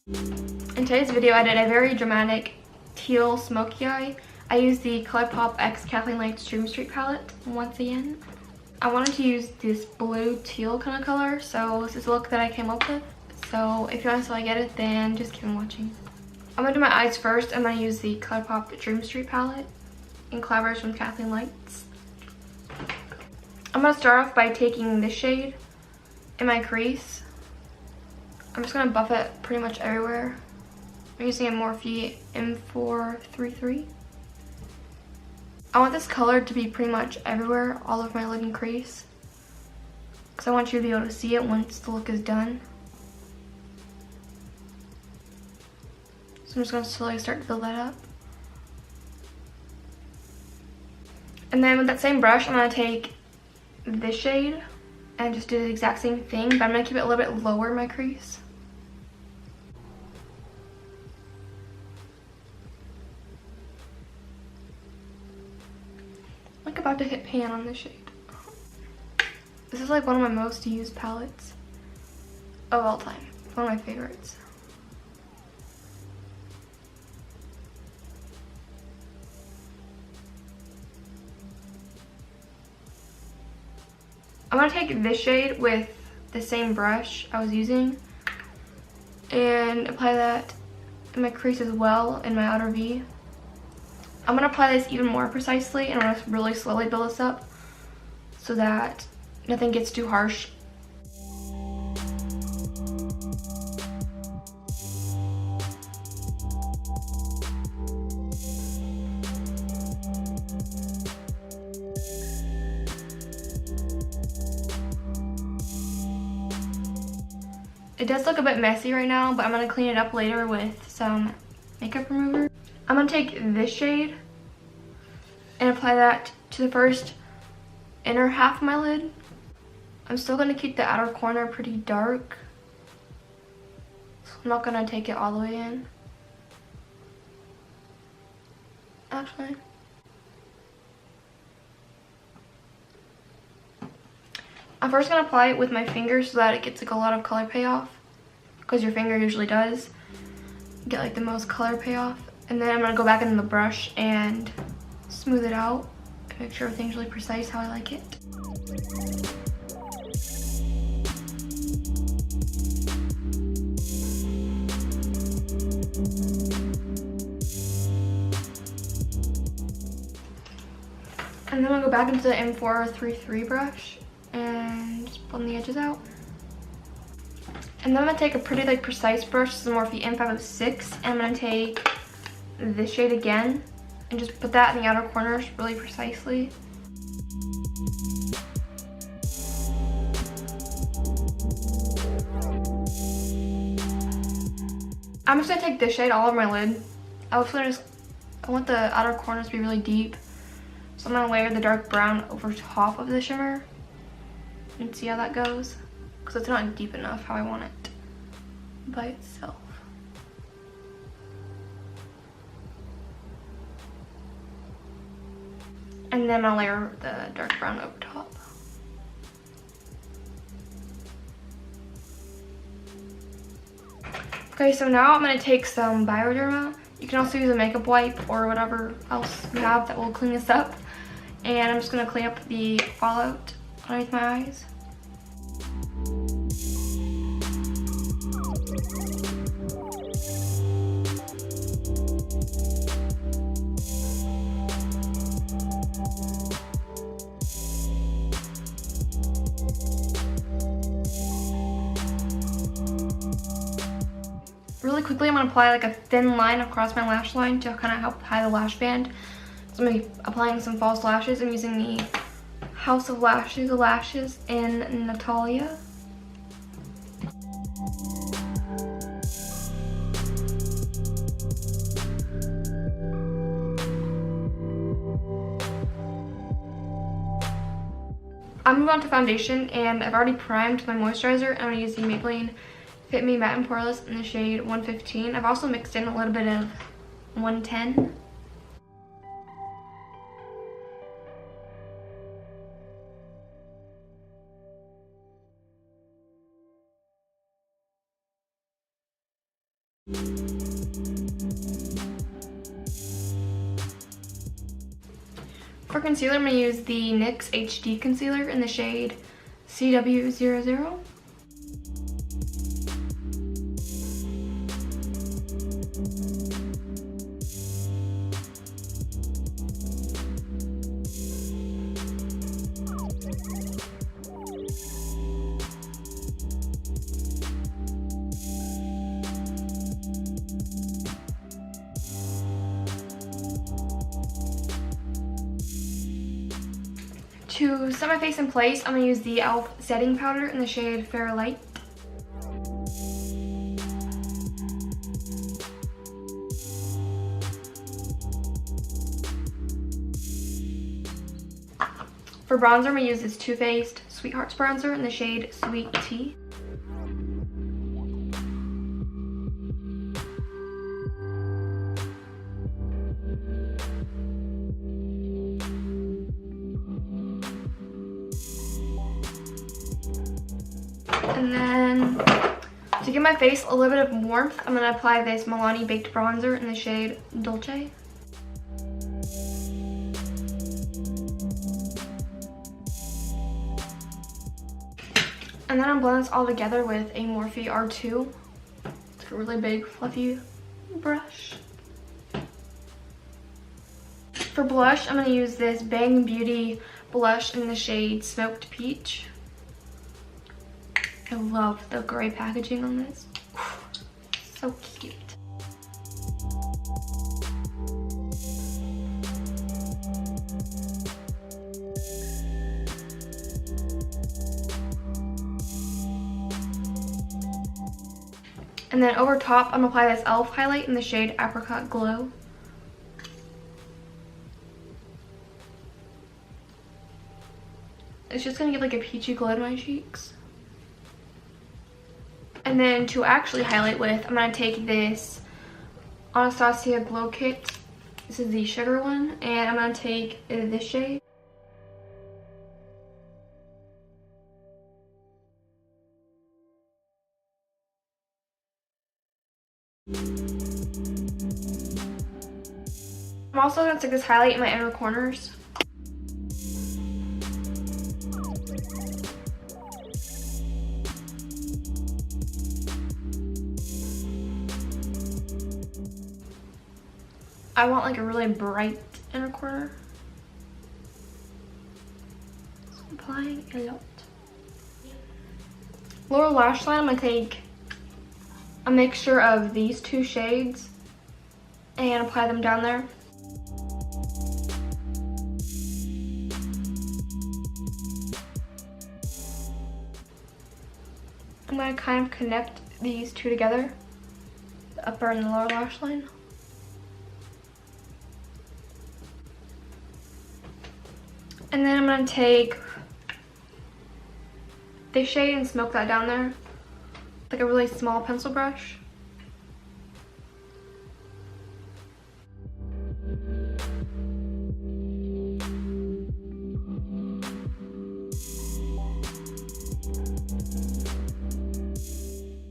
In today's video, I did a very dramatic teal smoky eye. I used the Colourpop x KathleenLights Dream Street palette once again. I wanted to use this blue teal kind of color, so this is the look that I came up with. So if you want to see how I get it, then just keep on watching. I'm going to do my eyes first. I'm going to use the Colourpop Dream Street palette in collaboration with KathleenLights. I'm going to start off by taking this shade in my crease. I'm just going to buff it pretty much everywhere. I'm using a Morphe M433. I want this color to be pretty much everywhere, all over my lid and crease, because I want you to be able to see it once the look is done. So I'm just going to slowly start to build that up. And then with that same brush, I'm going to take this shade and just do the exact same thing, but I'm going to keep it a little bit lower in my crease. I'm like about to hit pan on this shade. This is like one of my most used palettes of all time. One of my favorites. I'm going to take this shade with the same brush I was using and apply that in my crease as well, in my outer V. I'm going to apply this even more precisely, and I'm going to really slowly build this up so that nothing gets too harsh. It does look a bit messy right now, but I'm going to clean it up later with some makeup remover. I'm going to take this shade and apply that to the first inner half of my lid. I'm still going to keep the outer corner pretty dark, so I'm not going to take it all the way in. Actually, I'm first going to apply it with my finger so that it gets like a lot of color payoff, because your finger usually does get like the most color payoff. And then I'm going to go back in the brush and smooth it out and make sure everything's really precise how I like it. And then I'm going to go back into the M433 brush and just blend the edges out. And then I'm going to take a pretty like precise brush, this is a Morphe M506, and I'm going to take this shade again and just put that in the outer corners really precisely. I'm just going to take this shade all over my lid. I want the outer corners to be really deep, so I'm going to layer the dark brown over top of the shimmer and see how that goes, because it's not deep enough how I want it by itself. And then I'll layer the dark brown over top. Okay, so now I'm going to take some Bioderma. You can also use a makeup wipe or whatever else you have that will clean this up. And I'm just going to clean up the fallout underneath my eyes. Really quickly, I'm going to apply like a thin line across my lash line to kind of help hide the lash band. So I'm going to be applying some false lashes. I'm using the House of Lashes in Natalia. I'm moving on to foundation, and I've already primed my moisturizer, and I'm going to use the Maybelline Fit Me Matte and Poreless in the shade 115. I've also mixed in a little bit of 110. For concealer, I'm going to use the NYX HD concealer in the shade CW00. To set my face in place, I'm going to use the e.l.f. setting powder in the shade Fair Light. For bronzer, I'm going to use this Too Faced Sweethearts bronzer in the shade Sweet Tea. And then to give my face a little bit of warmth, I'm going to apply this Milani Baked Bronzer in the shade Dolce. And then I'll blend this all together with a Morphe R2. It's a really big, fluffy brush. For blush, I'm going to use this Bang Beauty blush in the shade Smoked Peach. I love the gray packaging on this. So cute. And then over top, I'm gonna apply this e.l.f. highlight in the shade Apricot Glow. It's just gonna give like a peachy glow to my cheeks. And then to actually highlight with, I'm going to take this Anastasia Glow Kit. This is the sugar one. And I'm going to take this shade. I'm also going to take this highlight in my inner corners. I want like a really bright inner corner. So I'm applying a lot. Lower lash line, I'm going to take a mixture of these two shades and apply them down there. I'm going to kind of connect these two together, the upper and the lower lash line. And then I'm going to take this shade and smoke that down there, like a really small pencil brush.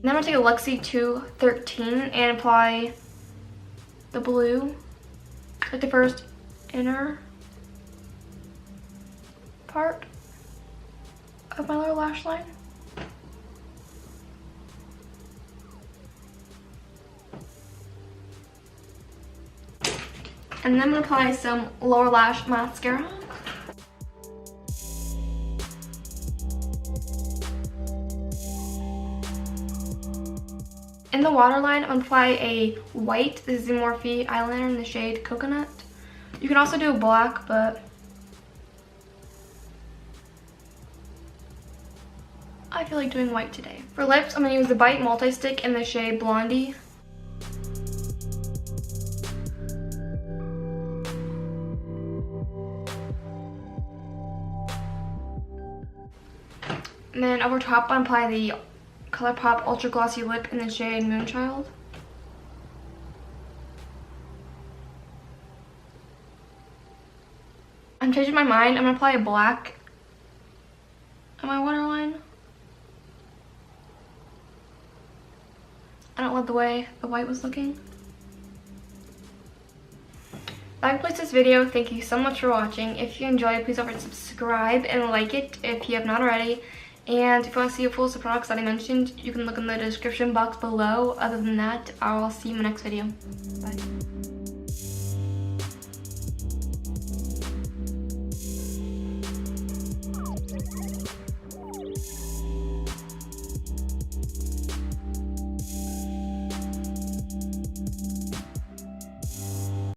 Then I'm going to take a Luxie 213 and apply the blue, like the first inner part of my lower lash line. And then I'm going to apply some lower lash mascara. In the waterline, I'm going to apply a white. This is the Morphe eyeliner in the shade Coconut. You can also do a black, but I feel like doing white today. For lips, I'm going to use the Bite Multi-Stick in the shade Blondie. And then over top, I'm applying the Colourpop Ultra Glossy Lip in the shade Moonchild. I'm changing my mind. I'm going to apply a black on my waterline. I don't love the way the white was looking. That concludes this video. Thank you so much for watching. If you enjoyed, please don't forget to subscribe and like it if you have not already. And if you want to see a full list of products that I mentioned, you can look in the description box below. Other than that, I'll see you in my next video. Bye.